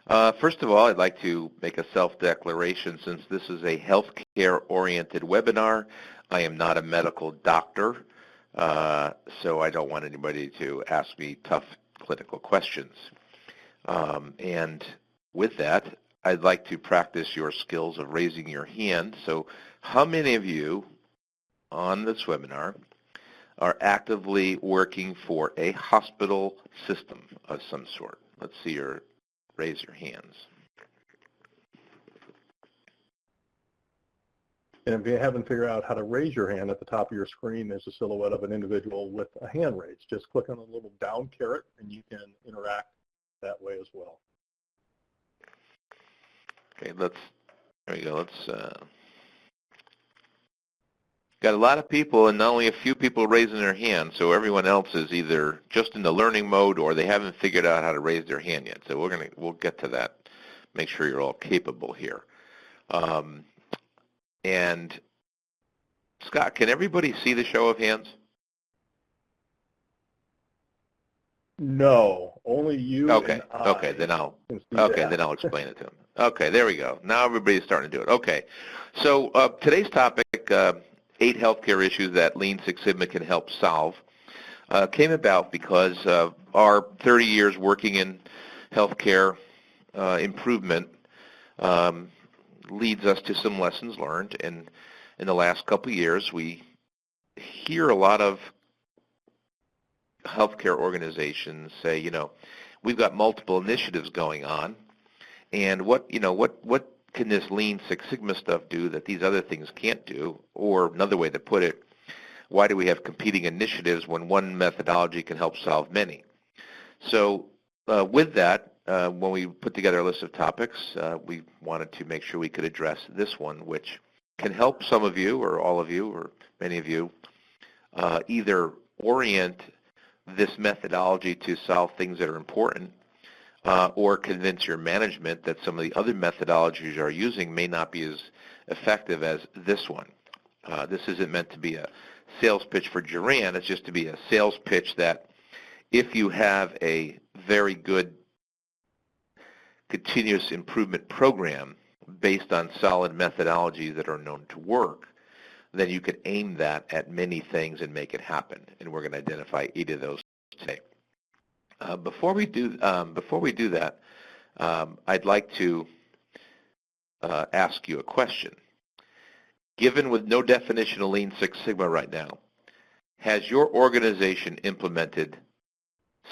First of all, I'd like to make a self-declaration. Since this is a healthcare-oriented webinar, I am not a medical doctor, so I don't want anybody to ask me tough clinical questions. And with that, I'd like to practice your skills of raising your hand. So how many of you on this webinar are actively working for a hospital system of some sort? Let's see your raise your hands. And if you haven't figured out how to raise your hand, at the top of your screen there's a silhouette of an individual with a hand raised. Just click on the little down caret and you can interact that way as well. Okay, there we go. Got a lot of people and not only a few people raising their hand, so everyone else is either just in the learning mode or they haven't figured out how to raise their hand yet. So we'll get to that. Make sure you're all capable here. And Scott, can everybody see the show of hands? No, only you and I. Okay, then I'll explain it to them. Okay, there we go. Now everybody's starting to do it. Okay, so today's topic, 8 healthcare issues that Lean Six Sigma can help solve, came about because our 30 years working in healthcare improvement leads us to some lessons learned. And in the last couple of years, we hear a lot of healthcare organizations say, we've got multiple initiatives going on, and what can this Lean Six Sigma stuff do that these other things can't do? Or another way to put it, why do we have competing initiatives when one methodology can help solve many? So with that, when we put together a list of topics, we wanted to make sure we could address this one, which can help some of you or all of you or many of you either orient this methodology to solve things that are important or convince your management that some of the other methodologies you're using may not be as effective as this one. This isn't meant to be a sales pitch for Duran. It's just to be a sales pitch that if you have a very good continuous improvement program based on solid methodologies that are known to work, then you can aim that at many things and make it happen. And we're going to identify 8 of those today. Before we do that, I'd like to ask you a question. Given with no definition of Lean Six Sigma right now, has your organization implemented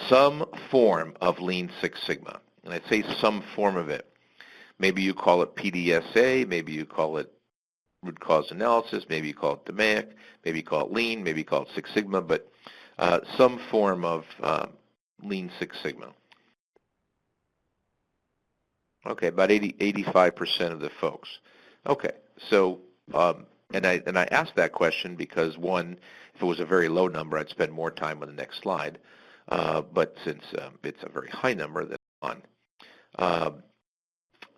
some form of Lean Six Sigma? And I'd say some form of it. Maybe you call it PDSA, maybe you call it root cause analysis, maybe you call it DMAIC, maybe you call it Lean, maybe you call it Six Sigma, but some form of Lean Six Sigma. Okay, about 85% of the folks. Okay, so and I asked that question because one, if it was a very low number, I'd spend more time on the next slide. But since it's a very high number, that's on.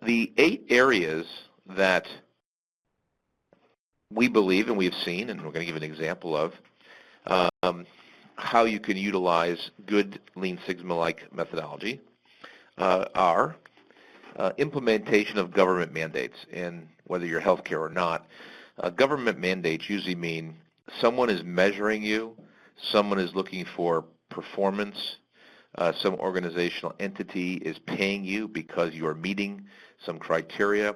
The 8 areas that we believe and we've seen, and we're going to give an example of, how you can utilize good Lean Sigma-like methodology are implementation of government mandates. And whether you're healthcare or not, government mandates usually mean someone is measuring you, someone is looking for performance, some organizational entity is paying you because you are meeting some criteria.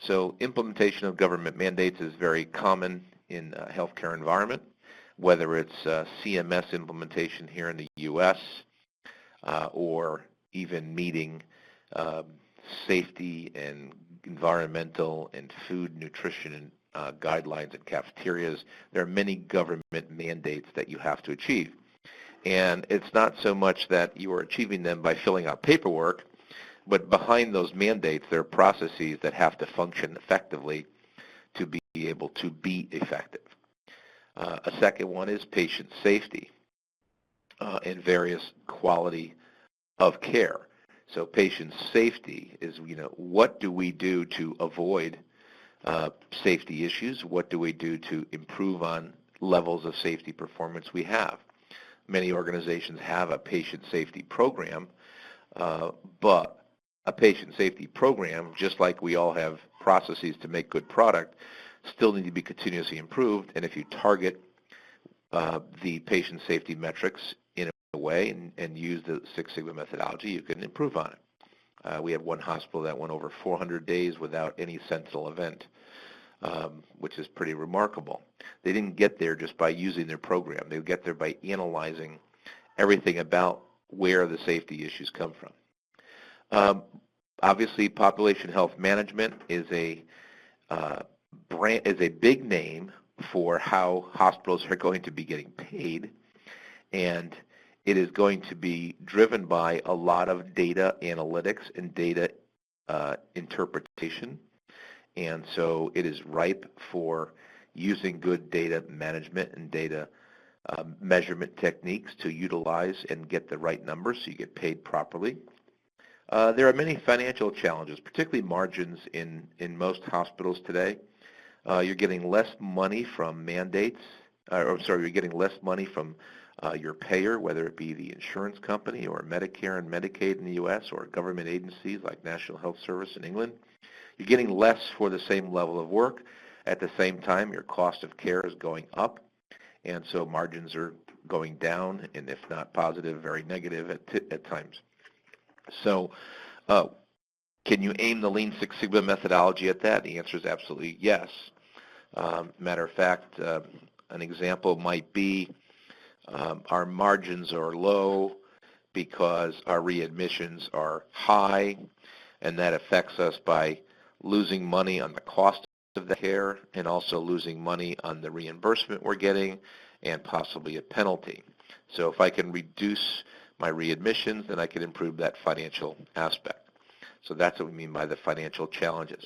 So implementation of government mandates is very common in a healthcare environment, whether it's CMS implementation here in the U.S. Or even meeting safety and environmental and food nutrition guidelines and cafeterias. There are many government mandates that you have to achieve. And it's not so much that you are achieving them by filling out paperwork, but behind those mandates, there are processes that have to function effectively to be able to be effective. A second one is patient safety and various quality of care. So patient safety is, what do we do to avoid safety issues? What do we do to improve on levels of safety performance we have? Many organizations have a patient safety program, but a patient safety program, just like we all have processes to make good product, still need to be continuously improved. And if you target the patient safety metrics in a way and use the Six Sigma methodology, you can improve on it. We have one hospital that went over 400 days without any sentinel event, which is pretty remarkable. They didn't get there just by using their program. They get there by analyzing everything about where the safety issues come from. Obviously, population health management is a big name for how hospitals are going to be getting paid, and it is going to be driven by a lot of data analytics and data interpretation, and so it is ripe for using good data management and data measurement techniques to utilize and get the right numbers so you get paid properly. There are many financial challenges, particularly margins in most hospitals today. You're getting less money from mandates, you're getting less money from your payer, whether it be the insurance company or Medicare and Medicaid in the U.S. or government agencies like National Health Service in England. You're getting less for the same level of work. At the same time, your cost of care is going up, and so margins are going down, and if not positive, very negative at times. So can you aim the Lean Six Sigma methodology at that? The answer is absolutely yes. Matter of fact, an example might be our margins are low because our readmissions are high, and that affects us by losing money on the cost of the care and also losing money on the reimbursement we're getting and possibly a penalty. So if I can reduce my readmissions, then I can improve that financial aspect. So that's what we mean by the financial challenges.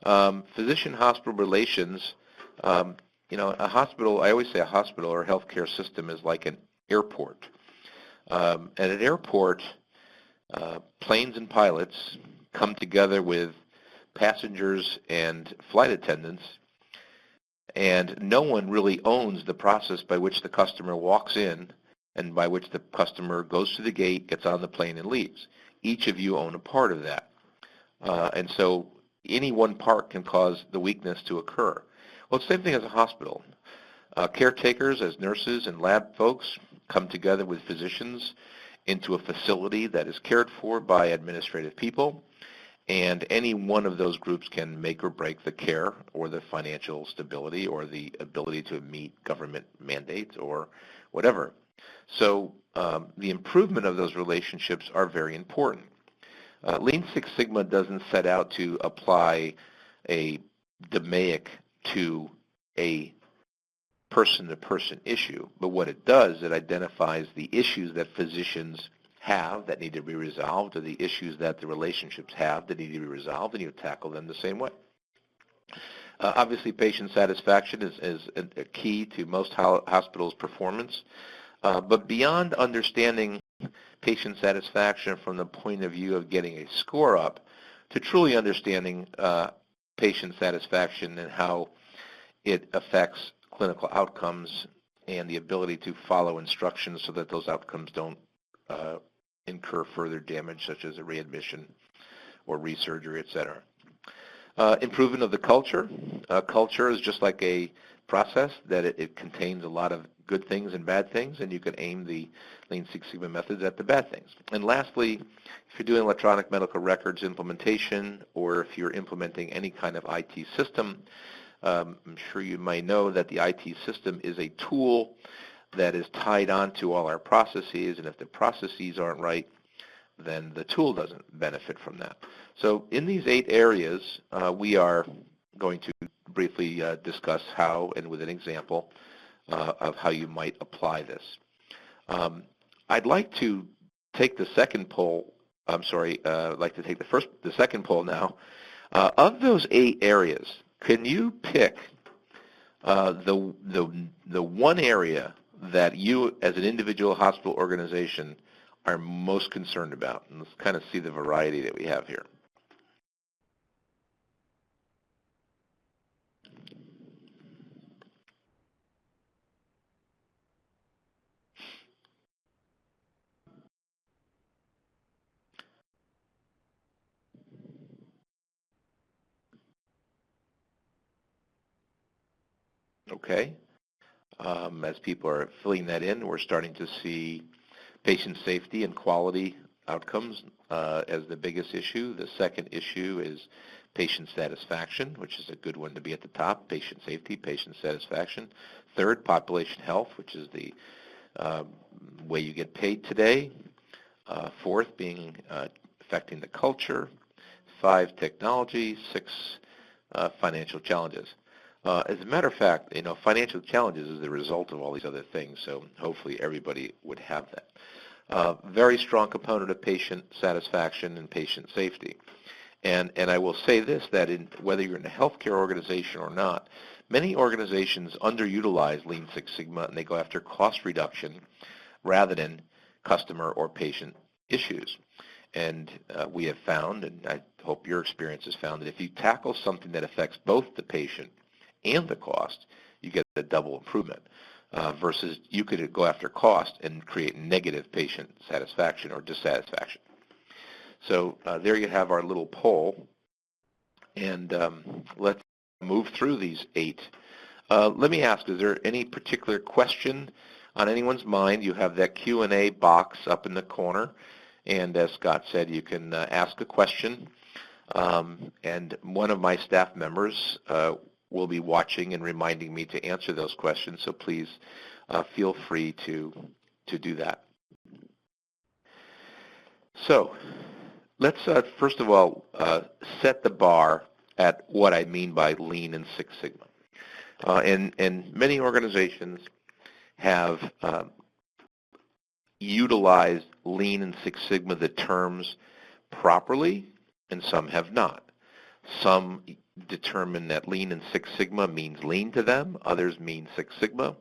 Physician-hospital relations, a hospital, I always say a hospital or a healthcare system is like an airport. At an airport, planes and pilots come together with passengers and flight attendants, and no one really owns the process by which the customer walks in and by which the customer goes to the gate, gets on the plane, and leaves. Each of you own a part of that. And so any one part can cause the weakness to occur. Well, it's the same thing as a hospital. Caretakers, as nurses and lab folks, come together with physicians into a facility that is cared for by administrative people, and any one of those groups can make or break the care or the financial stability or the ability to meet government mandates or whatever. So the improvement of those relationships are very important. Lean Six Sigma doesn't set out to apply a DMAIC to a person-to-person issue, but what it does, it identifies the issues that physicians have that need to be resolved or the issues that the relationships have that need to be resolved, and you tackle them the same way. Obviously, patient satisfaction is a key to most hospitals' performance. But beyond understanding patient satisfaction from the point of view of getting a score up, to truly understanding patient satisfaction and how it affects clinical outcomes and the ability to follow instructions so that those outcomes don't incur further damage, such as a readmission or resurgery, et cetera. Improvement of the culture. Culture is just like a process that it contains a lot of good things and bad things, and you can aim the Lean Six Sigma methods at the bad things. And lastly, if you're doing electronic medical records implementation, or if you're implementing any kind of IT system, I'm sure you might know that the IT system is a tool that is tied onto all our processes, and if the processes aren't right, then the tool doesn't benefit from that. So in these 8 areas, we are going to briefly discuss how, and with an example, of how you might apply this. I'd like to take the second poll. I'd like to take the second poll now. Of those 8 areas, can you pick the one area that you, as an individual hospital organization, are most concerned about? And let's kind of see the variety that we have here. Okay. As people are filling that in, we're starting to see patient safety and quality outcomes as the biggest issue. The second issue is patient satisfaction, which is a good one to be at the top, patient safety, patient satisfaction. Third, population health, which is the way you get paid today. Fourth, being affecting the culture. 5, technology. 6, financial challenges. As a matter of fact, financial challenges is the result of all these other things, so hopefully everybody would have that. Very strong component of patient satisfaction and patient safety. And I will say this, that whether you're in a healthcare organization or not, many organizations underutilize Lean Six Sigma and they go after cost reduction rather than customer or patient issues. And we have found, and I hope your experience has found, that if you tackle something that affects both the patient and the cost, you get a double improvement versus you could go after cost and create negative patient satisfaction or dissatisfaction. So there you have our little poll, and let's move through these 8. Let me ask, is there any particular question on anyone's mind? You have that Q&A box up in the corner, and as Scott said, you can ask a question, and one of my staff members will be watching and reminding me to answer those questions, so please feel free to do that. So let's first of all set the bar at what I mean by Lean and Six Sigma. And many organizations have utilized Lean and Six Sigma, the terms, properly, and some have not. Some determine that Lean and Six Sigma means Lean to them. Others mean Six Sigma.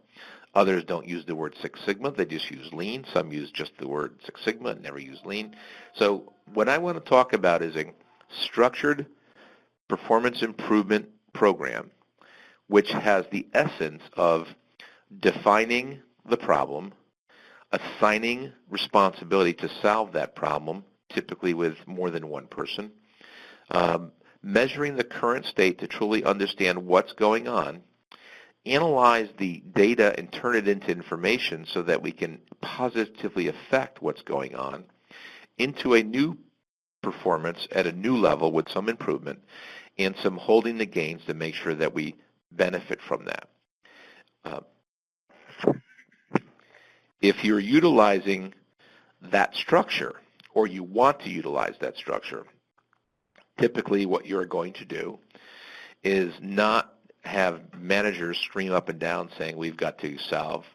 Others don't use the word Six Sigma. They just use Lean. Some use just the word Six Sigma and never use Lean. So what I want to talk about is a structured performance improvement program which has the essence of defining the problem, assigning responsibility to solve that problem, typically with more than one person, measuring the current state to truly understand what's going on, analyze the data and turn it into information so that we can positively affect what's going on into a new performance at a new level with some improvement and some holding the gains to make sure that we benefit from that. If you're utilizing that structure or you want to utilize that structure, typically what you're going to do is not have managers scream up and down saying we've got to solve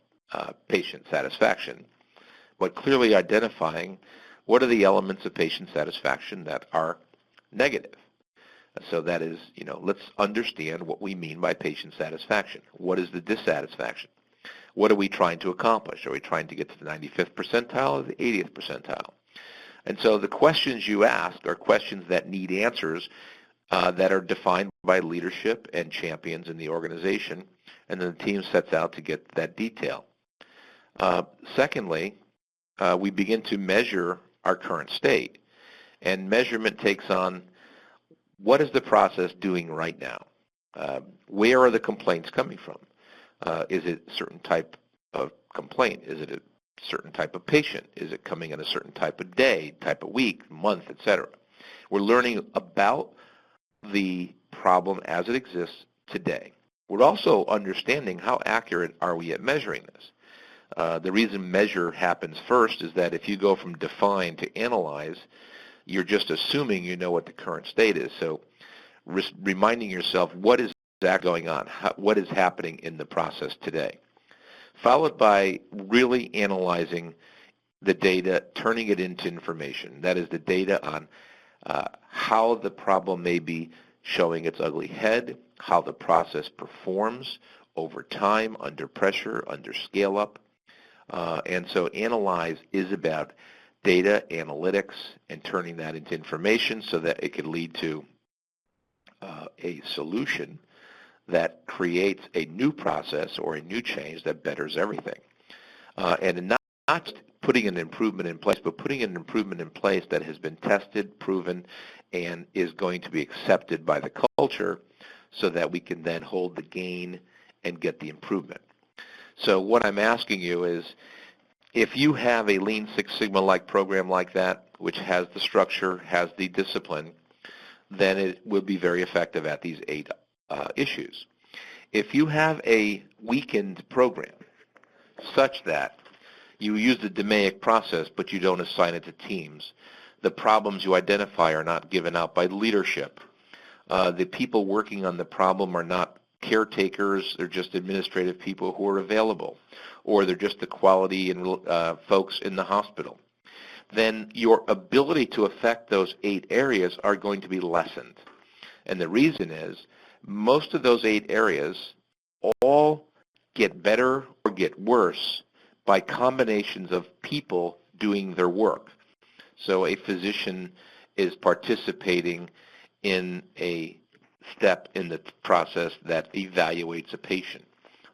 patient satisfaction, but clearly identifying what are the elements of patient satisfaction that are negative. So that is, let's understand what we mean by patient satisfaction. What is the dissatisfaction? What are we trying to accomplish? Are we trying to get to the 95th percentile or the 80th percentile? And so the questions you ask are questions that need answers that are defined by leadership and champions in the organization, and then the team sets out to get that detail. Secondly, we begin to measure our current state, and measurement takes on what is the process doing right now? Where are the complaints coming from? Is it a certain type of complaint? Is it a certain type of patient? Is it coming in a certain type of day, type of week, month, etc.? We're learning about the problem as it exists today. We're also understanding how accurate are we at measuring this. The reason measure happens first is that if you go from define to analyze, you're just assuming you know what the current state is. So reminding yourself what is that going on, what is happening in the process today, followed by really analyzing the data, turning it into information. That is the data on how the problem may be showing its ugly head, how the process performs over time, under pressure, under scale up. And so analyze is about data, analytics, and turning that into information so that it can lead to a solution that creates a new process or a new change that betters everything. And not just putting an improvement in place, but putting an improvement in place that has been tested, proven, and is going to be accepted by the culture so that we can then hold the gain and get the improvement. So what I'm asking you is, if you have a Lean Six Sigma-like program like that, which has the structure, has the discipline, then it will be very effective at these 8 issues. If you have a weakened program such that you use the DMAIC process but you don't assign it to teams, the problems you identify are not given out by leadership, the people working on the problem are not caretakers, they're just administrative people who are available, or they're just the quality and folks in the hospital, then your ability to affect those 8 areas are going to be lessened. And the reason is most of those 8 areas all get better or get worse by combinations of people doing their work. So a physician is participating in a step in the process that evaluates a patient.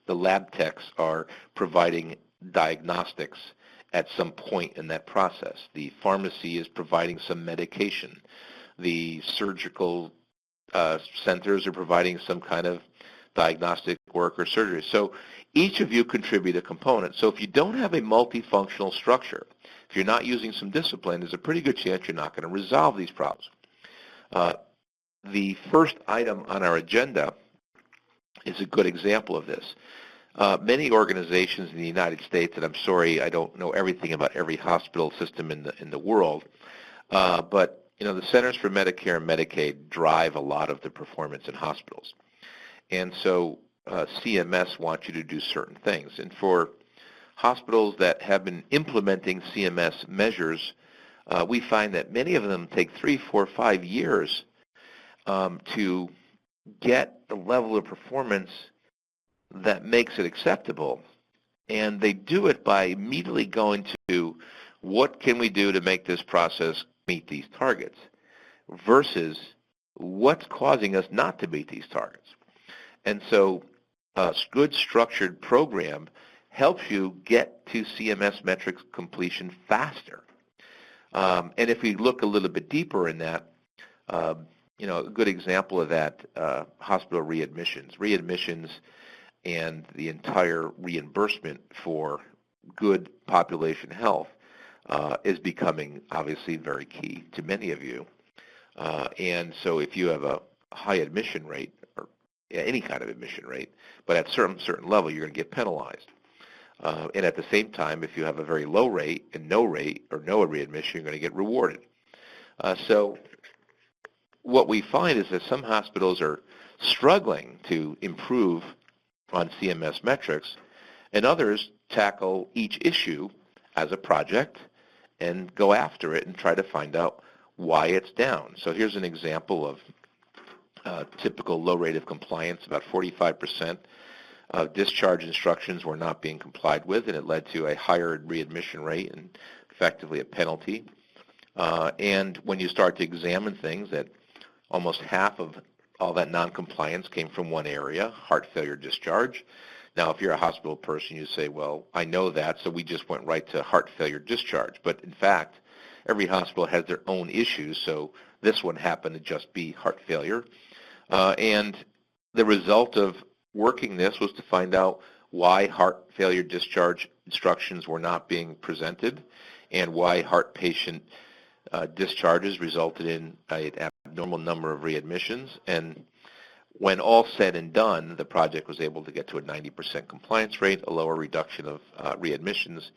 The lab techs are providing diagnostics at some point in that process. The pharmacy is providing some medication. The surgical centers are providing some kind of diagnostic work or surgery. So each of you contribute a component. So if you don't have a multifunctional structure, if you're not using some discipline, there's a pretty good chance you're not going to resolve these problems. The first item on our agenda is a good example of this. Many organizations in the United States, and I'm sorry I don't know everything about every hospital system in the world, but the Centers for Medicare and Medicaid drive a lot of the performance in hospitals. And so CMS wants you to do certain things. And for hospitals that have been implementing CMS measures, we find that many of them take 3, 4, 5 years to get the level of performance that makes it acceptable. And they do it by immediately going to what can we do to make this process meet these targets versus what's causing us not to meet these targets. And so a good structured program helps you get to CMS metrics completion faster. And if we look a little bit deeper in that, a good example of that, hospital readmissions. Readmissions and the entire reimbursement for good population health is becoming obviously very key to many of you. And so if you have a high admission rate, or any kind of admission rate, but at certain level, you're going to get penalized. And at the same time, if you have a very low rate and no readmission, you're going to get rewarded. So what we find is that some hospitals are struggling to improve on CMS metrics, and others tackle each issue as a project and go after it and try to find out why it's down. So here's an example of typical low rate of compliance. About 45% of discharge instructions were not being complied with, and it led to a higher readmission rate and effectively a penalty. And when you start to examine things, that almost half of all that noncompliance came from one area, heart failure discharge. Now, if you're a hospital person, you say, well, I know that, so we just went right to heart failure discharge. But in fact, every hospital has their own issues, so this one happened to just be heart failure. And the result of working this was to find out why heart failure discharge instructions were not being presented and why heart patient discharges resulted in an abnormal number of readmissions. And when all said and done, the project was able to get to a 90% compliance rate, a lower reduction of readmissions,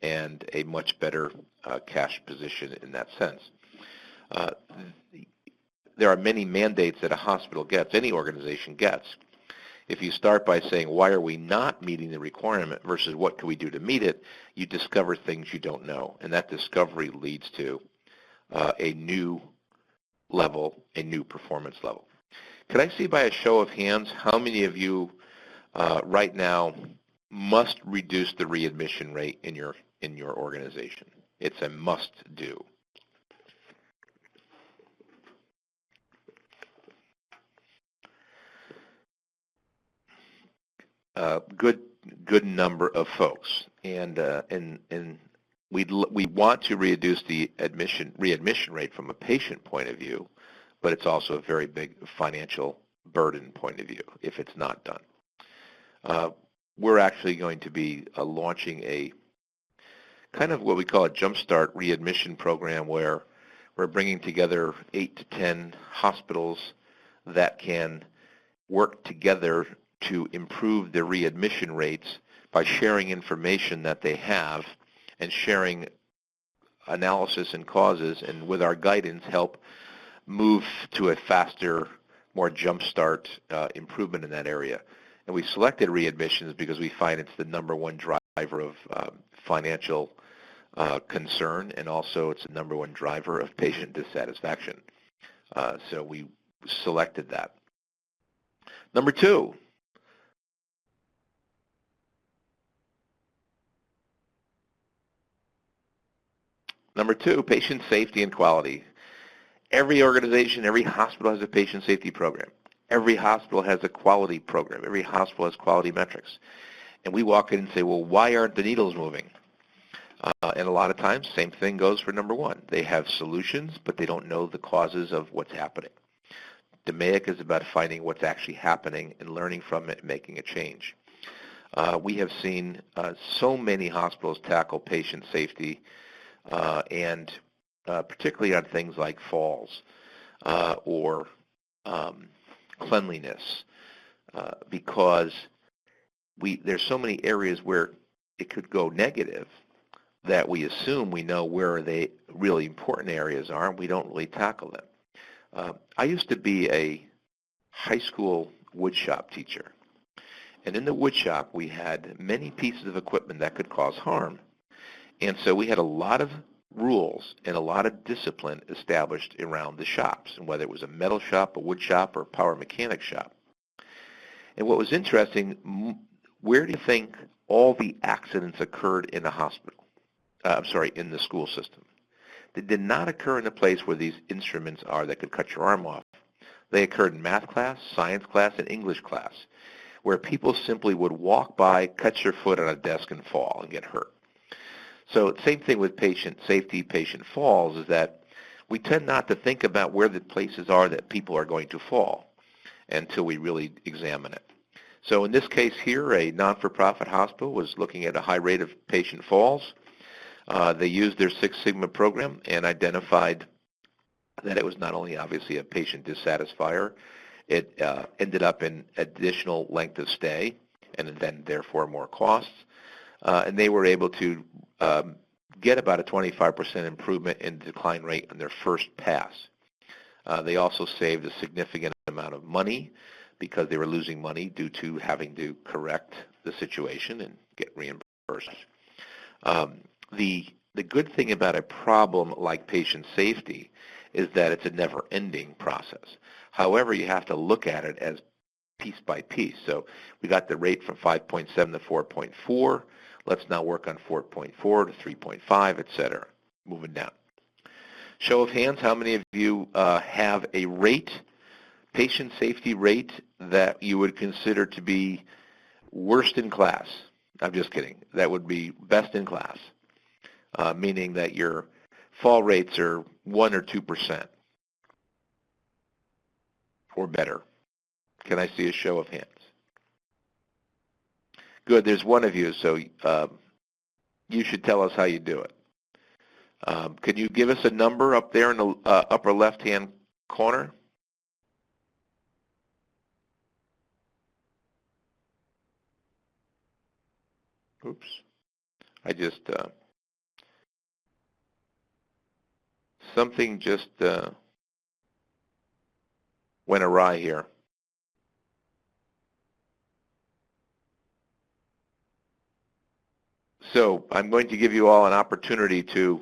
and a much better cash position in that sense. There are many mandates that a hospital gets, any organization gets. If you start by saying, why are we not meeting the requirement versus what can we do to meet it, you discover things you don't know. And that discovery leads to a new level, a new performance level. Could I see by a show of hands how many of you right now must reduce the readmission rate in your organization? It's a must do. Good number of folks, and we want to reduce the readmission rate from a patient point of view, but it's also a very big financial burden point of view if it's not done. we're actually going to be launching a kind of what we call a jumpstart readmission program where we're bringing together 8 to 10 hospitals that can work together to improve their readmission rates by sharing information that they have and sharing analysis and causes, and with our guidance help move to a faster, more jumpstart improvement in that area. And we selected readmissions because we find it's the number one driver of financial concern, and also it's the number one driver of patient dissatisfaction. So we selected that. Number two, patient safety and quality. Every organization, every hospital has a patient safety program. Every hospital has a quality program. Every hospital has quality metrics. And we walk in and say, well, why aren't the needles moving? And a lot of times, same thing goes for number one. They have solutions, but they don't know the causes of what's happening. DMAIC is about finding what's actually happening and learning from it and making a change. We have seen so many hospitals tackle patient safety and particularly on things like falls or cleanliness because there's so many areas where it could go negative that we assume we know where the really important areas are, and we don't really tackle them. I used to be a high school woodshop teacher, and in the woodshop we had many pieces of equipment that could cause harm. And so we had a lot of rules and a lot of discipline established around the shops, and whether it was a metal shop, a wood shop, or a power mechanic shop. And what was interesting, where do you think all the accidents occurred in a hospital? In the school system. They did not occur in a place where these instruments are that could cut your arm off. They occurred in math class, science class, and English class, where people simply would walk by, cut their foot on a desk, and fall and get hurt. So same thing with patient safety, patient falls, is that we tend not to think about where the places are that people are going to fall until we really examine it. So in this case here, a non-for-profit hospital was looking at a high rate of patient falls. They used their Six Sigma program and identified that it was not only obviously a patient dissatisfier, it ended up in additional length of stay and then therefore more costs. And they were able to get about a 25% improvement in decline rate on their first pass. They also saved a significant amount of money because they were losing money due to having to correct the situation and get reimbursed. The good thing about a problem like patient safety is that it's a never-ending process. However, you have to look at it as piece by piece. So we got the rate from 5.7 to 4.4. Let's now work on 4.4 to 3.5, et cetera, moving down. Show of hands, how many of you have a rate, patient safety rate, that you would consider to be worst in class? I'm just kidding. That would be best in class, meaning that your fall rates are 1 or 2% or better. Can I see a show of hands? Good, there's one of you, so you should tell us how you do it. Can you give us a number up there in the upper left-hand corner? Oops, I just, something just went awry here. So I'm going to give you all an opportunity to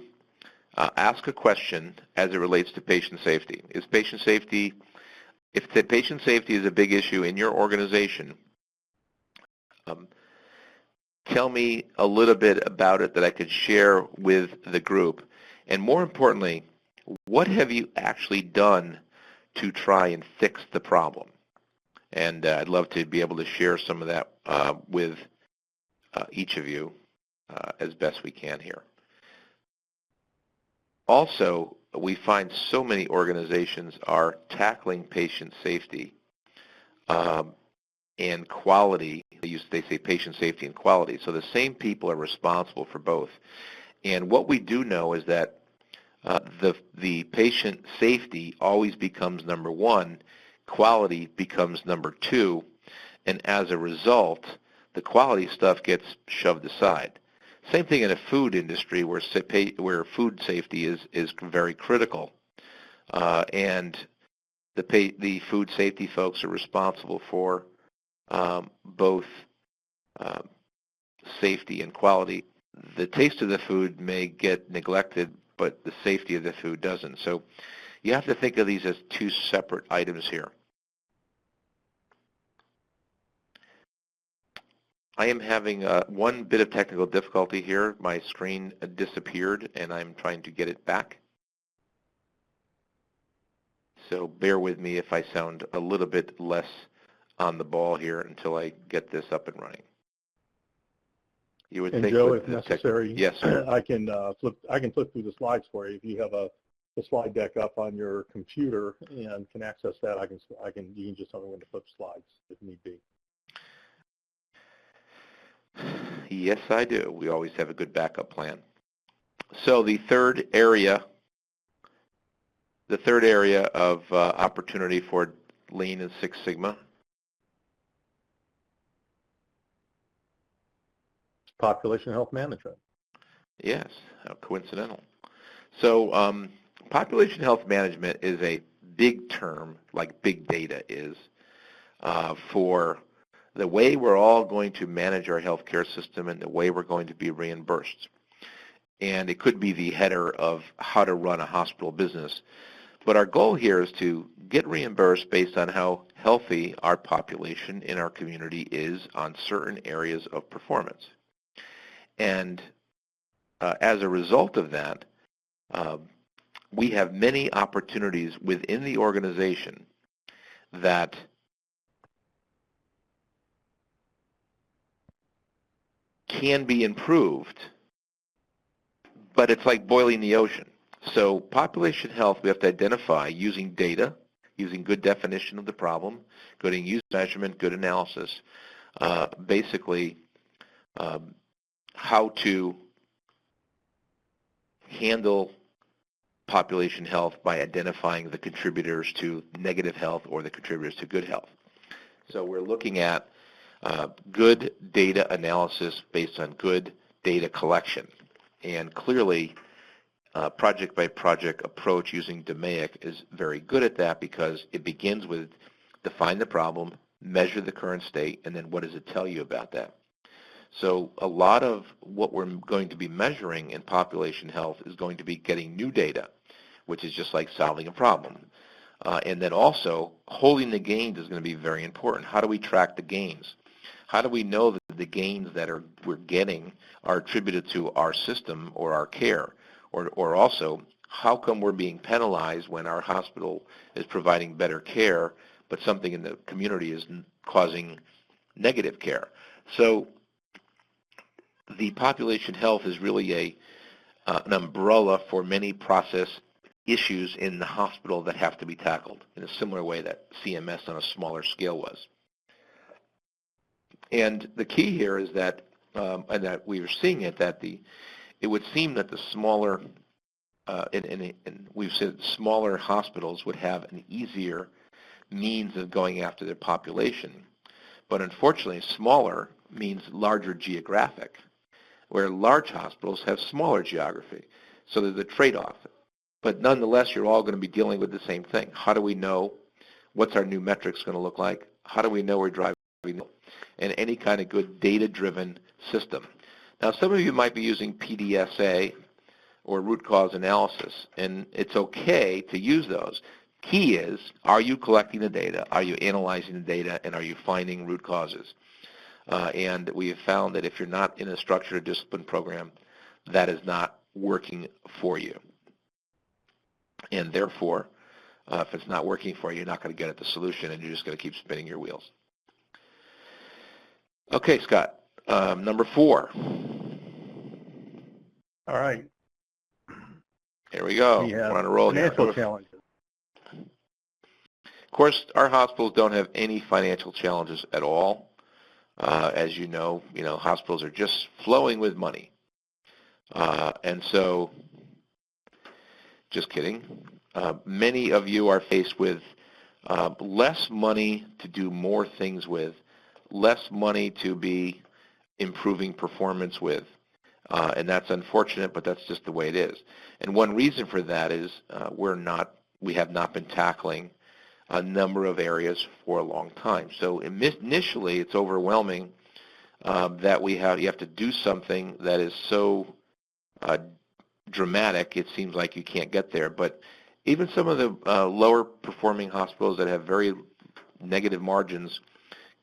ask a question as it relates to patient safety. Is patient safety, if the patient safety is a big issue in your organization, tell me a little bit about it that I could share with the group. And more importantly, what have you actually done to try and fix the problem? And I'd love to be able to share some of that with each of you as best we can here. Also, we find so many organizations are tackling patient safety and quality. They say patient safety and quality. So the same people are responsible for both. And what we do know is that the patient safety always becomes number one, quality becomes number two, and as a result, the quality stuff gets shoved aside. Same thing in a food industry where food safety is very critical, and the food safety folks are responsible for both safety and quality. The taste of the food may get neglected, but the safety of the food doesn't. So you have to think of these as two separate items here. I am having one bit of technical difficulty here. My screen disappeared, and I'm trying to get it back. So bear with me if I sound a little bit less on the ball here until I get this up and running. You would think, Joe, if necessary, yes, sir. I can flip through the slides for you. If you have the slide deck up on your computer and can access that, you can just tell me when to flip slides if need be. Yes, I do. We always have a good backup plan. So the third area of opportunity for Lean and Six Sigma. Population health management. Yes, how coincidental. So population health management is a big term, like big data is, for the way we're all going to manage our healthcare system and the way we're going to be reimbursed. And it could be the header of how to run a hospital business. But our goal here is to get reimbursed based on how healthy our population in our community is on certain areas of performance. And as a result of that, we have many opportunities within the organization that can be improved, but it's like boiling the ocean. So population health, we have to identify using data, using good definition of the problem, good use measurement, good analysis, basically how to handle population health by identifying the contributors to negative health or the contributors to good health. So we're looking at good data analysis based on good data collection. And clearly, project-by-project approach using DMAIC is very good at that because it begins with define the problem, measure the current state, and then what does it tell you about that? So a lot of what we're going to be measuring in population health is going to be getting new data, which is just like solving a problem. And then also, holding the gains is going to be very important. How do we track the gains? How do we know that the gains that we're getting are attributed to our system or our care? Or also, how come we're being penalized when our hospital is providing better care, but something in the community is causing negative care? So the population health is really an umbrella for many process issues in the hospital that have to be tackled in a similar way that CMS on a smaller scale was. And the key here is that, and that we are seeing it, that it would seem that the smaller, and we've said smaller hospitals would have an easier means of going after their population. But unfortunately, smaller means larger geographic, where large hospitals have smaller geography. So there's a trade-off. But nonetheless, you're all going to be dealing with the same thing. How do we know what's our new metrics going to look like? How do we know we're driving? And any kind of good data-driven system. Now, some of you might be using PDSA or root cause analysis, and it's okay to use those. Key is, are you collecting the data? Are you analyzing the data? And are you finding root causes? And we have found that if you're not in a structured discipline program, that is not working for you. And therefore, if it's not working for you, you're not going to get at the solution, and you're just going to keep spinning your wheels. Okay, Scott, number 4. All right. Here we go. We have we're on a roll financial here. challenges. course, our hospitals don't have any financial challenges at all. As you know, hospitals are just flowing with money. And so, just kidding. Many of you are faced with less money to do more things with, less money to be improving performance with. And that's unfortunate, but that's just the way it is. And one reason for that is we have not been tackling a number of areas for a long time. So initially, it's overwhelming that you have to do something that is so dramatic, it seems like you can't get there. But even some of the lower performing hospitals that have very negative margins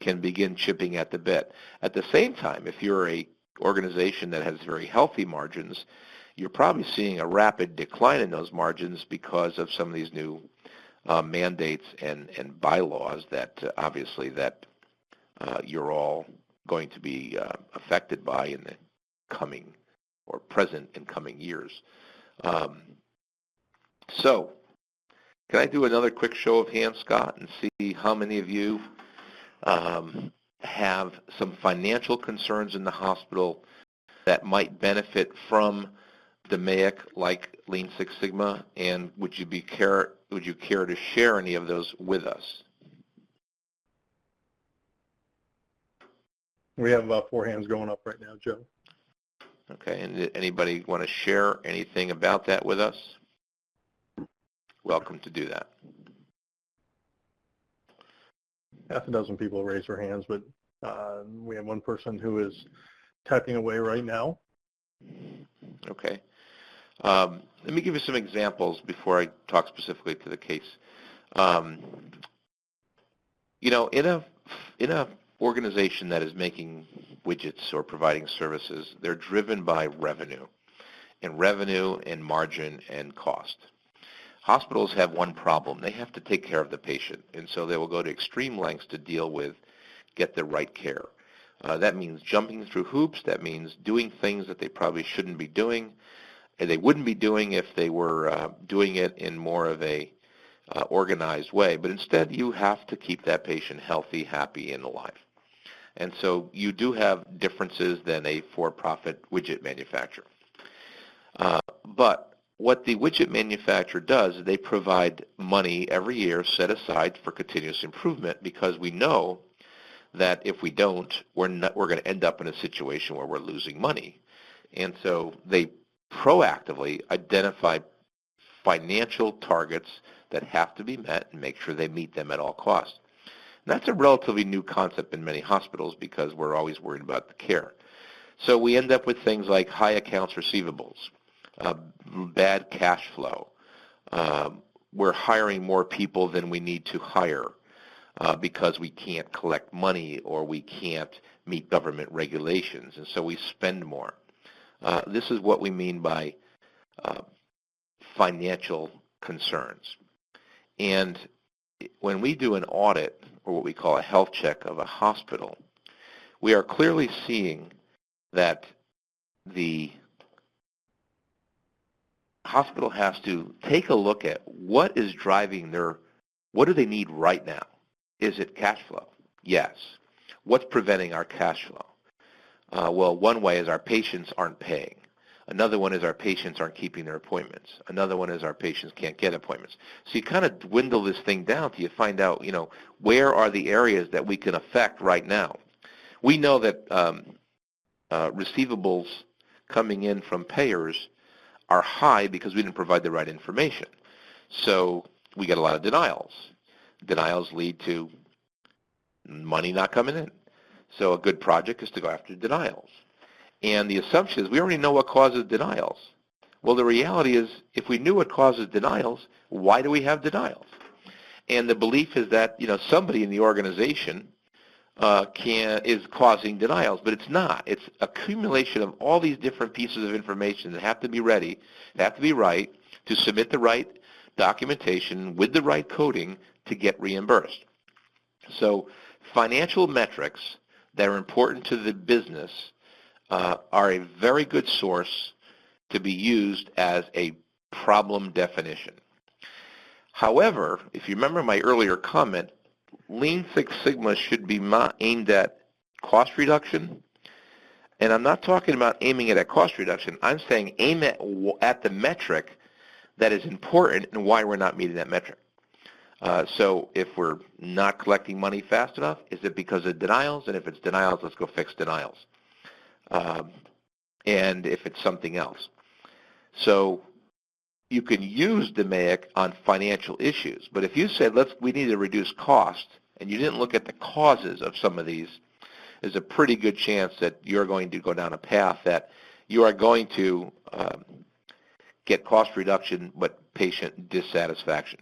can begin chipping at the bit. At the same time, if you're a organization that has very healthy margins, you're probably seeing a rapid decline in those margins because of some of these new mandates and bylaws that obviously that you're all going to be affected by in the coming or present and coming years. So can I do another quick show of hands, Scott, and see how many of you have some financial concerns in the hospital that might benefit from DMAIC like Lean Six Sigma, and would you care to share any of those with us? We have about 4 hands going up right now, Joe. Okay, and anybody want to share anything about that with us? Welcome to do that. Half a dozen people raise their hands, but we have one person who is typing away right now. Okay. Let me give you some examples before I talk specifically to the case. In a organization that is making widgets or providing services, they're driven by revenue and margin and cost. Hospitals have one problem. They have to take care of the patient, and so they will go to extreme lengths to get the right care. That means jumping through hoops. That means doing things that they probably shouldn't be doing, and they wouldn't be doing if they were doing it in more of a organized way. But instead, you have to keep that patient healthy, happy, and alive. And so you do have differences than a for-profit widget manufacturer. But what the widget manufacturer does is they provide money every year set aside for continuous improvement, because we know that if we don't, we're going to end up in a situation where we're losing money. And so they proactively identify financial targets that have to be met and make sure they meet them at all costs. And that's a relatively new concept in many hospitals because we're always worried about the care. So we end up with things like high accounts receivables, bad cash flow. We're hiring more people than we need to hire because we can't collect money or we can't meet government regulations, and so we spend more. This is what we mean by financial concerns. And when we do an audit, or what we call a health check of a hospital, we are clearly seeing that the hospital has to take a look at what is driving what do they need right now? Is it cash flow? Yes. What's preventing our cash flow? Well, one way is our patients aren't paying. Another one is our patients aren't keeping their appointments. Another one is our patients can't get appointments. So you kind of dwindle this thing down till you find out, where are the areas that we can affect right now. We know that receivables coming in from payers are high because we didn't provide the right information. So we get a lot of denials. Denials lead to money not coming in. So a good project is to go after denials. And the assumption is we already know what causes denials. Well, the reality is if we knew what causes denials, why do we have denials? And the belief is that somebody in the organization is causing denials, but it's not. It's accumulation of all these different pieces of information that have to be ready, that have to be right, to submit the right documentation with the right coding to get reimbursed. So financial metrics that are important to the business are a very good source to be used as a problem definition. However, if you remember my earlier comment, Lean Six Sigma should be aimed at cost reduction. And I'm not talking about aiming it at cost reduction. I'm saying aim at the metric that is important and why we're not meeting that metric. So if we're not collecting money fast enough, is it because of denials? And if it's denials, let's go fix denials. And if it's something else. So you can use DMAIC on financial issues. But if you said, we need to reduce cost, and you didn't look at the causes of some of these, there's a pretty good chance that you're going to go down a path that you are going to get cost reduction but patient dissatisfaction.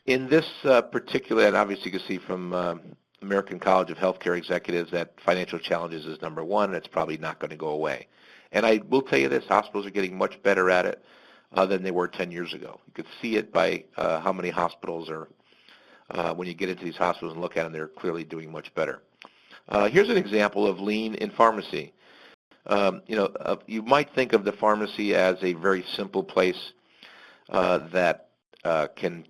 In this particular, and obviously you can see from American College of Healthcare Executives that financial challenges is number one, and it's probably not going to go away. And I will tell you this, hospitals are getting much better at it than they were 10 years ago. You could see it by how many hospitals are, when you get into these hospitals and look at them, they're clearly doing much better. Here's an example of lean in pharmacy. You might think of the pharmacy as a very simple place that can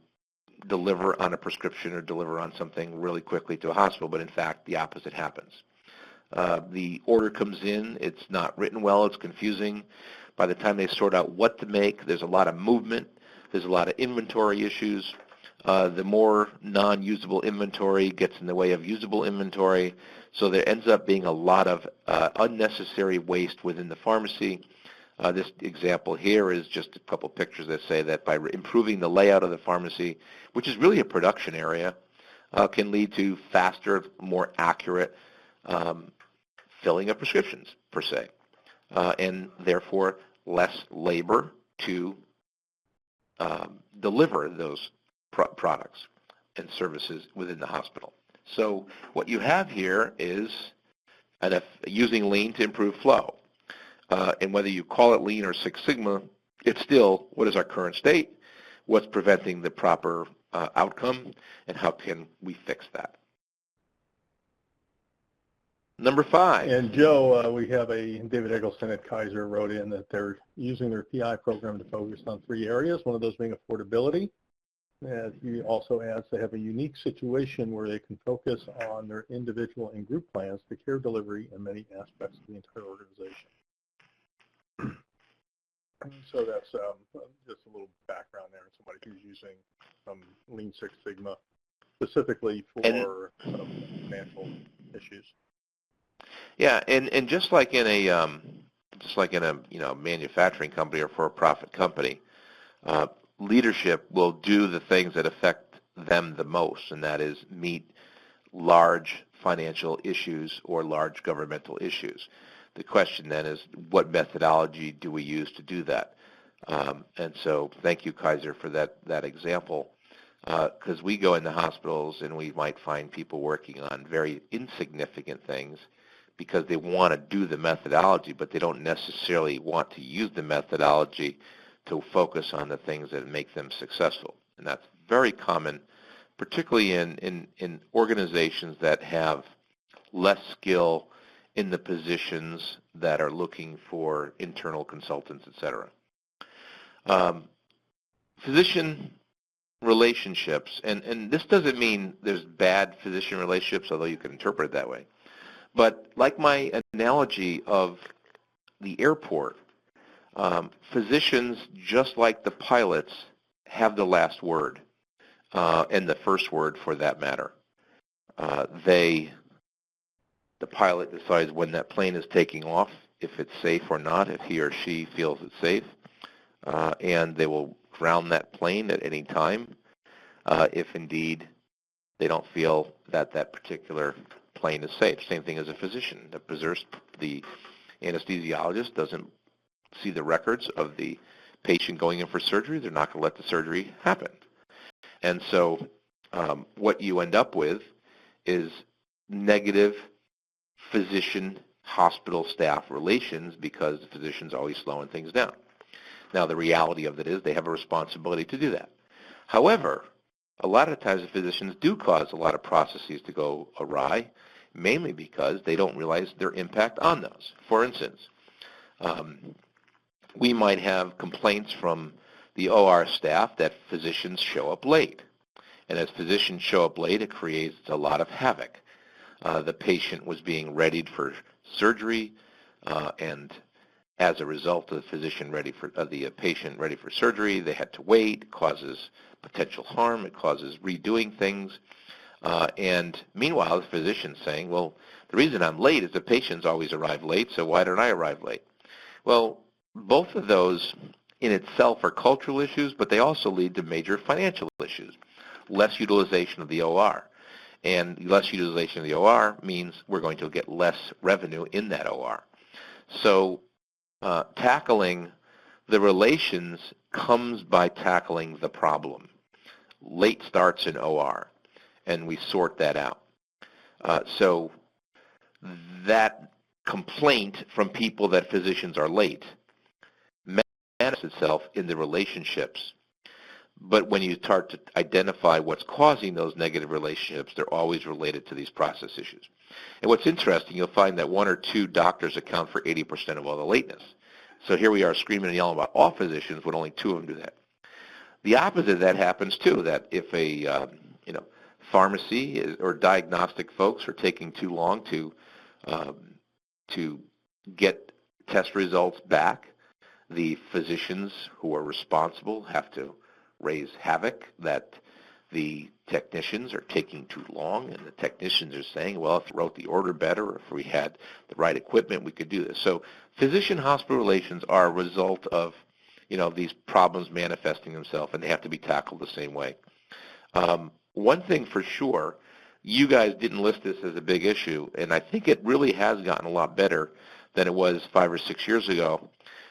deliver on a prescription or deliver on something really quickly to a hospital, but in fact the opposite happens. The order comes in, it's not written well, it's confusing. By the time they sort out what to make, there's a lot of movement, there's a lot of inventory issues. The more non-usable inventory gets in the way of usable inventory, so there ends up being a lot of unnecessary waste within the pharmacy. This example here is just a couple pictures that say that by improving the layout of the pharmacy, which is really a production area, can lead to faster, more accurate filling of prescriptions, per se, and therefore less labor to deliver those products and services within the hospital. So what you have here is using Lean to improve flow. And whether you call it Lean or Six Sigma, it's still what is our current state, what's preventing the proper outcome, and how can we fix that. Number 5. And Joe, we have David Eggleston at Kaiser wrote in that they're using their PI program to focus on 3 areas, one of those being affordability. And he also adds they have a unique situation where they can focus on their individual and group plans to care delivery in many aspects of the entire organization. So that's just a little background there. Somebody who's using Lean Six Sigma specifically for financial issues. Yeah, and just like in a manufacturing company or for-profit company, leadership will do the things that affect them the most, and that is meet large financial issues or large governmental issues. The question then is, what methodology do we use to do that? And so thank you, Kaiser, for that example, because we go into hospitals and we might find people working on very insignificant things because they want to do the methodology, but they don't necessarily want to use the methodology to focus on the things that make them successful. And that's very common, particularly in organizations that have less skill in the positions that are looking for internal consultants, et cetera. Physician relationships, and this doesn't mean there's bad physician relationships, although you can interpret it that way. But like my analogy of the airport, physicians, just like the pilots, have the last word, and the first word for that matter. The pilot decides when that plane is taking off, if it's safe or not, if he or she feels it's safe, and they will ground that plane at any time if indeed they don't feel that that particular plane is safe. Same thing as a physician. The anesthesiologist doesn't see the records of the patient going in for surgery. They're not going to let the surgery happen. And so what you end up with is negative physician-hospital staff relations because the physician's always slowing things down. Now, the reality of it is they have a responsibility to do that. However, a lot of times the physicians do cause a lot of processes to go awry, mainly because they don't realize their impact on those. For instance, we might have complaints from the OR staff that physicians show up late. And as physicians show up late, it creates a lot of havoc. The patient was being readied for surgery, and as a result of the patient ready for surgery, they had to wait. It causes potential harm. It causes redoing things. And meanwhile, the physician's saying, well, the reason I'm late is the patients always arrive late, so why don't I arrive late? Well, both of those in itself are cultural issues, but they also lead to major financial issues. Less utilization of the OR. And less utilization of the OR means we're going to get less revenue in that OR. So tackling the relations comes by tackling the problem. Late starts in OR, and we sort that out. So that complaint from people that physicians are late manifests itself in the relationships. But when you start to identify what's causing those negative relationships, they're always related to these process issues. And what's interesting, you'll find that 1 or 2 doctors account for 80% of all the lateness. So here we are screaming and yelling about all physicians when only 2 of them do that. The opposite of that happens too, that if a pharmacy or diagnostic folks are taking too long to get test results back, the physicians who are responsible have to raise havoc that the technicians are taking too long, and the technicians are saying, well, if we wrote the order better, or if we had the right equipment, we could do this. So physician-hospital relations are a result of these problems manifesting themselves, and they have to be tackled the same way. One thing for sure, you guys didn't list this as a big issue, and I think it really has gotten a lot better than it was 5 or 6 years ago,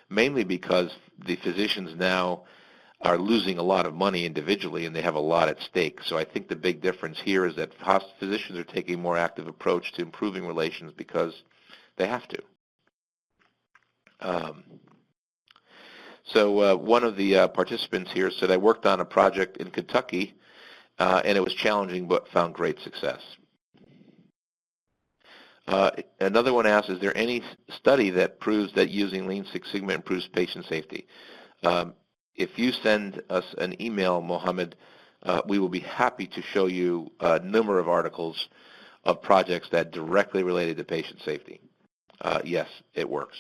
mainly because the physicians now are losing a lot of money individually, and they have a lot at stake. So I think the big difference here is that physicians are taking a more active approach to improving relations because they have to. So one of the participants here said, I worked on a project in Kentucky, and it was challenging but found great success. Another one asks, is there any study that proves that using Lean Six Sigma improves patient safety? If you send us an email, Mohammed, we will be happy to show you a number of articles of projects that directly related to patient safety. Yes, it works.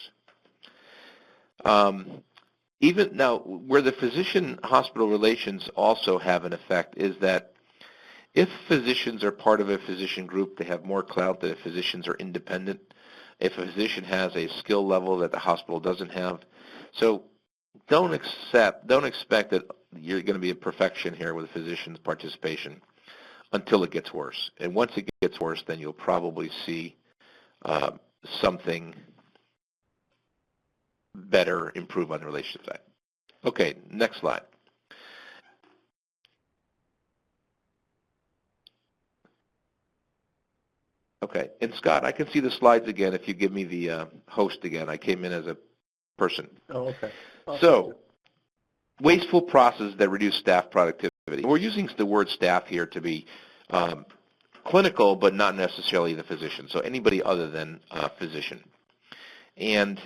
Even now, where the physician-hospital relations also have an effect is that if physicians are part of a physician group, they have more clout than if physicians are independent. If a physician has a skill level that the hospital doesn't have. So don't expect that you're going to be a perfection here with physicians' participation until it gets worse. And once it gets worse, then you'll probably see something better improve on the relationship side. Okay, next slide. Okay, and Scott, I can see the slides again if you give me the host again. I came in as a person. Oh, okay. So, wasteful processes that reduce staff productivity. We're using the word staff here to be clinical, but not necessarily the physician. So anybody other than a physician. And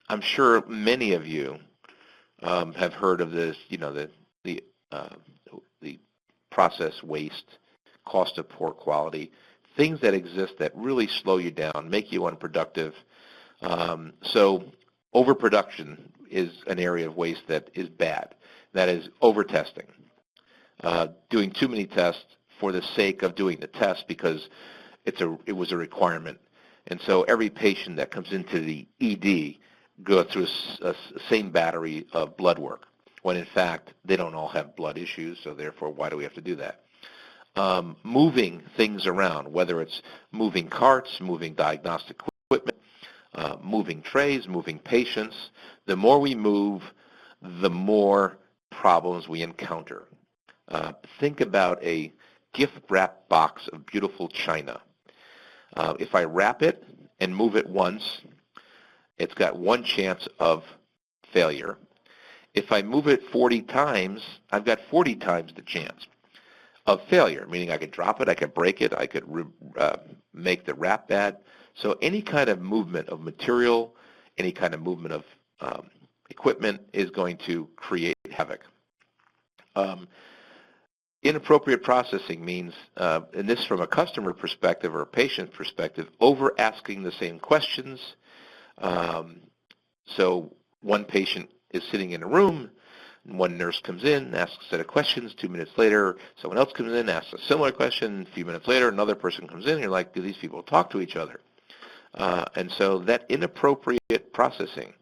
I'm sure many of you have heard of this, the process waste, cost of poor quality, things that exist that really slow you down, make you unproductive. So overproduction is an area of waste that is bad. That is over-testing, doing too many tests for the sake of doing the test because it was a requirement. And so every patient that comes into the ED goes through a same battery of blood work, when in fact they don't all have blood issues, so therefore why do we have to do that? Moving things around, whether it's moving carts, moving diagnostic equipment, moving trays, moving patients. The more we move, the more problems we encounter. Think about a gift wrap box of beautiful china. If I wrap it and move it once, it's got one chance of failure. If I move it 40 times, I've got 40 times the chance of failure, meaning I could drop it, I could break it, I could make the wrap bad. So any kind of movement of material, any kind of movement of equipment is going to create havoc. Inappropriate processing means, and this from a customer perspective or a patient perspective, over asking the same questions. So one patient is sitting in a room, and one nurse comes in, asks a set of questions. 2 minutes later, someone else comes in, asks a similar question. A few minutes later, another person comes in, and you're like, do these people talk to each other? And so that inappropriate processing.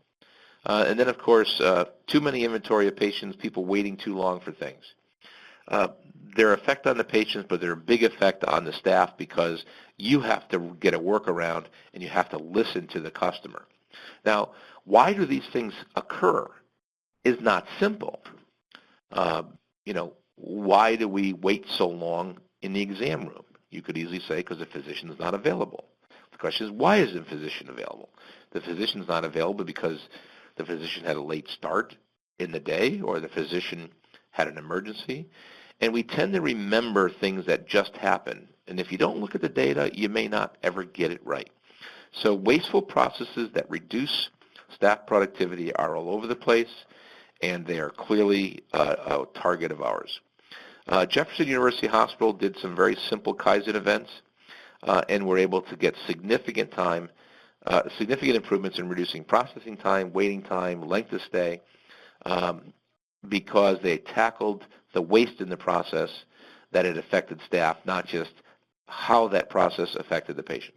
And then, of course, too many inventory of patients, people waiting too long for things. Their effect on the patients, but they're a big effect on the staff because you have to get a workaround and you have to listen to the customer. Now, why do these things occur is not simple. Why do we wait so long in the exam room? You could easily say because the physician is not available. The question is, why isn't the physician available? The physician's not available because the physician had a late start in the day or the physician had an emergency. And we tend to remember things that just happened. And if you don't look at the data, you may not ever get it right. So wasteful processes that reduce staff productivity are all over the place, and they are clearly a target of ours. Jefferson University Hospital did some very simple Kaizen events, and were able to get significant improvements in reducing processing time, waiting time, length of stay, because they tackled the waste in the process that it affected staff, not just how that process affected the patient.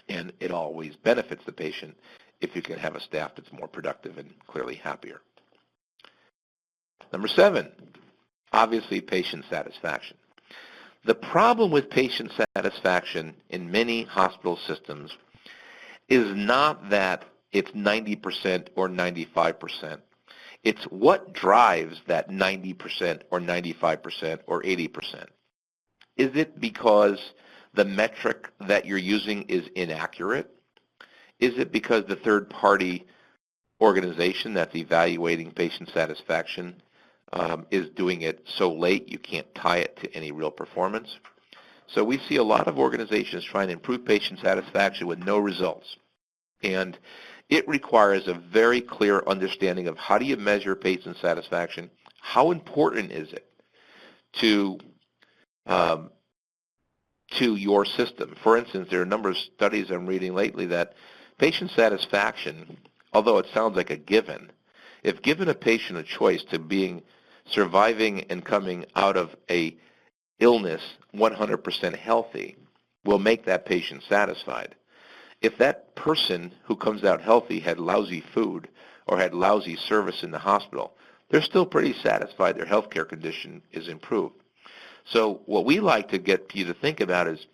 And it always benefits the patient if you can have a staff that's more productive and clearly happier. Number 7, obviously patient satisfaction. The problem with patient satisfaction in many hospital systems is not that it's 90% or 95%. It's what drives that 90% or 95% or 80%. Is it because the metric that you're using is inaccurate? Is it because the third-party organization that's evaluating patient satisfaction is doing it so late you can't tie it to any real performance? So we see a lot of organizations trying to improve patient satisfaction with no results. And it requires a very clear understanding of how do you measure patient satisfaction, how important is it to your system. For instance, there are a number of studies I'm reading lately that patient satisfaction, although it sounds like a given, if given a patient a choice to surviving and coming out of a illness 100% healthy, will make that patient satisfied. If that person who comes out healthy had lousy food or had lousy service in the hospital, they're still pretty satisfied their healthcare condition is improved. So what we like to get you to think about is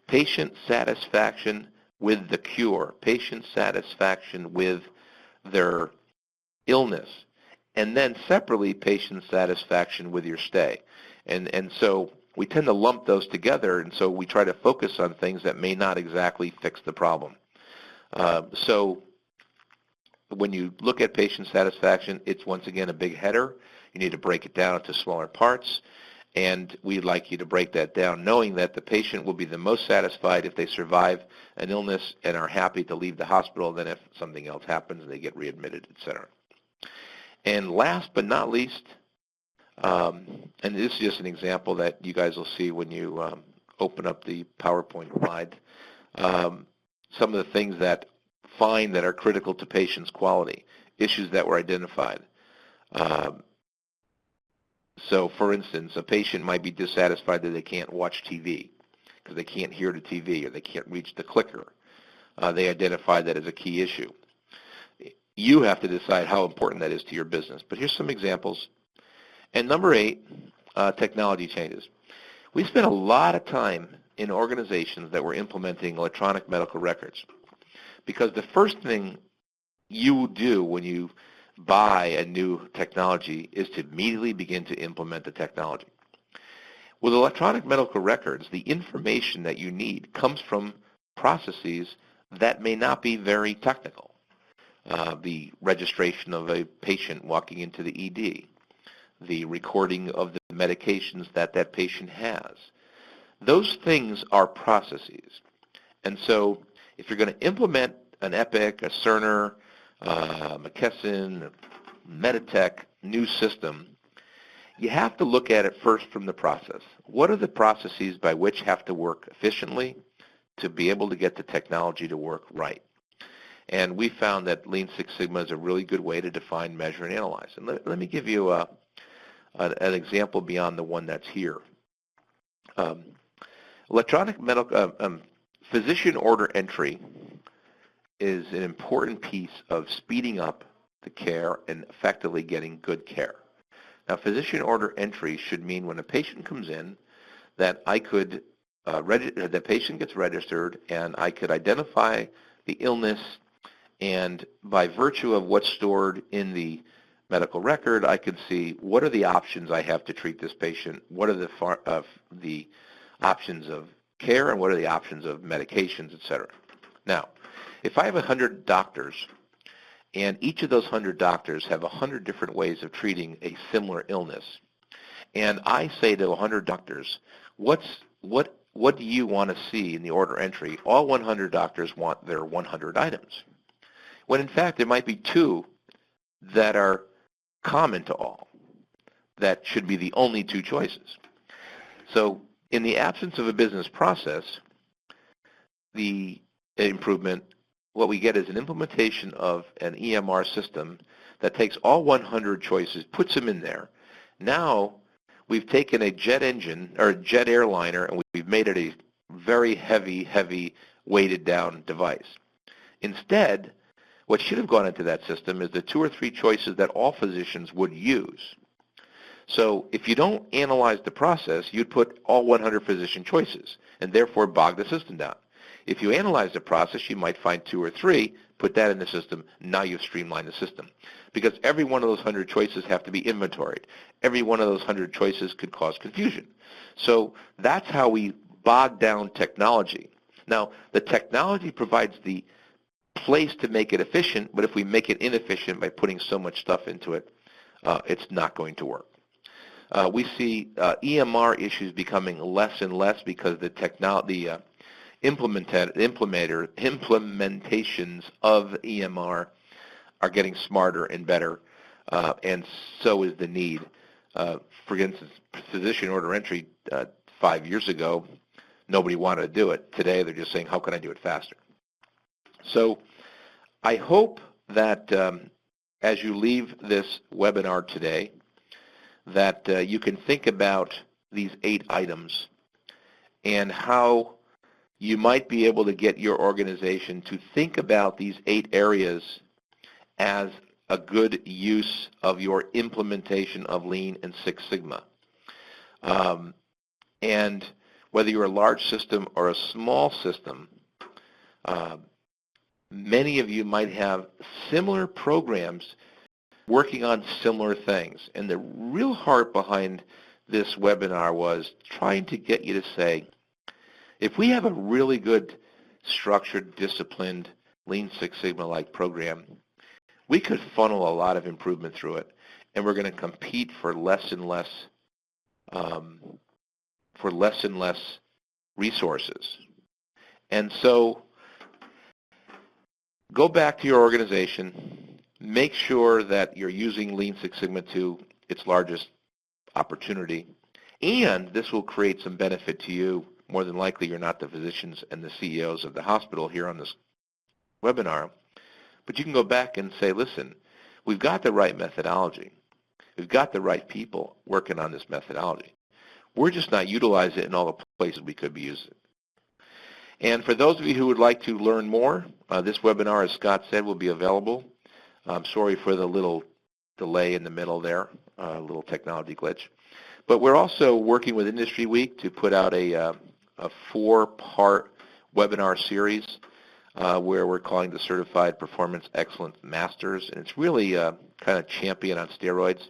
patient satisfaction with the cure, patient satisfaction with their illness, and then separately patient satisfaction with your stay. And so we tend to lump those together, and so we try to focus on things that may not exactly fix the problem. So when you look at patient satisfaction, it's once again a big header. You need to break it down into smaller parts, and we'd like you to break that down knowing that the patient will be the most satisfied if they survive an illness and are happy to leave the hospital than if something else happens and they get readmitted, etc. And last but not least, and this is just an example that you guys will see when you open up the PowerPoint slide, some of the things that are critical to patients' quality, issues that were identified. So, for instance, a patient might be dissatisfied that they can't watch TV because they can't hear the TV or they can't reach the clicker. They identified that as a key issue. You have to decide how important that is to your business. But here's some examples. And number 8, technology changes. We spent a lot of time in organizations that were implementing electronic medical records because the first thing you do when you buy a new technology is to immediately begin to implement the technology. With electronic medical records, the information that you need comes from processes that may not be very technical. The registration of a patient walking into the ED, the recording of the medications that that patient has. Those things are processes. And so if you're going to implement an Epic, a Cerner, McKesson, Meditech, new system, you have to look at it first from the process. What are the processes by which have to work efficiently to be able to get the technology to work right? And we found that Lean Six Sigma is a really good way to define, measure, and analyze. And let me give you an example beyond the one that's here. Electronic medical physician order entry is an important piece of speeding up the care and effectively getting good care. Now, physician order entry should mean when a patient comes in that I could, the patient gets registered and I could identify the illness, and by virtue of what's stored in the medical record, I could see what are the options I have to treat this patient, what are the options of care, and what are the options of medications, et cetera. Now, if I have 100 doctors, and each of those 100 doctors have 100 different ways of treating a similar illness, and I say to 100 doctors, what do you want to see in the order entry? All 100 doctors want their 100 items, when in fact there might be 2 that are common to all that should be the only 2 choices. So in the absence of a business process, the improvement, what we get is an implementation of an EMR system that takes all 100 choices, puts them in there. Now we've taken a jet engine or a jet airliner and we've made it a very heavy weighted down device. Instead, what should have gone into that system is the 2 or 3 choices that all physicians would use. So if you don't analyze the process, you'd put all 100 physician choices and therefore bog the system down. If you analyze the process, you might find 2 or 3, put that in the system, now you've streamlined the system. Because every one of those 100 choices have to be inventoried. Every one of those 100 choices could cause confusion. So that's how we bog down technology. Now, the technology provides the place to make it efficient, but if we make it inefficient by putting so much stuff into it, it's not going to work. We see EMR issues becoming less and less because the implementations of EMR are getting smarter and better, and so is the need. For instance, physician order entry 5 years ago, nobody wanted to do it. Today, they're just saying, how can I do it faster? So I hope that as you leave this webinar today, that you can think about these 8 items and how you might be able to get your organization to think about these 8 areas as a good use of your implementation of Lean and Six Sigma. And whether you're a large system or a small system, many of you might have similar programs working on similar things. And the real heart behind this webinar was trying to get you to say, if we have a really good, structured, disciplined, Lean Six Sigma-like program, we could funnel a lot of improvement through it, and we're going to compete for less and less resources. And so go back to your organization, make sure that you're using Lean Six Sigma to its largest opportunity, and this will create some benefit to you. More than likely, you're not the physicians and the CEOs of the hospital here on this webinar, but you can go back and say, listen, we've got the right methodology. We've got the right people working on this methodology. We're just not utilizing it in all the places we could be using it. And for those of you who would like to learn more, this webinar, as Scott said, will be available. I'm sorry for the little delay in the middle there, a little technology glitch. But we're also working with Industry Week to put out a 4-part webinar series where we're calling the Certified Performance Excellence Masters. And it's really kind of champion on steroids.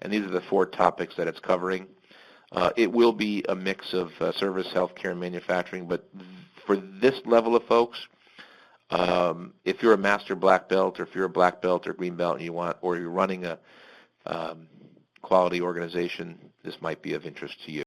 And these are the 4 topics that it's covering. It will be a mix of service, healthcare, and manufacturing. But for this level of folks, if you're a master black belt, or if you're a black belt or green belt, and or you're running a quality organization, this might be of interest to you.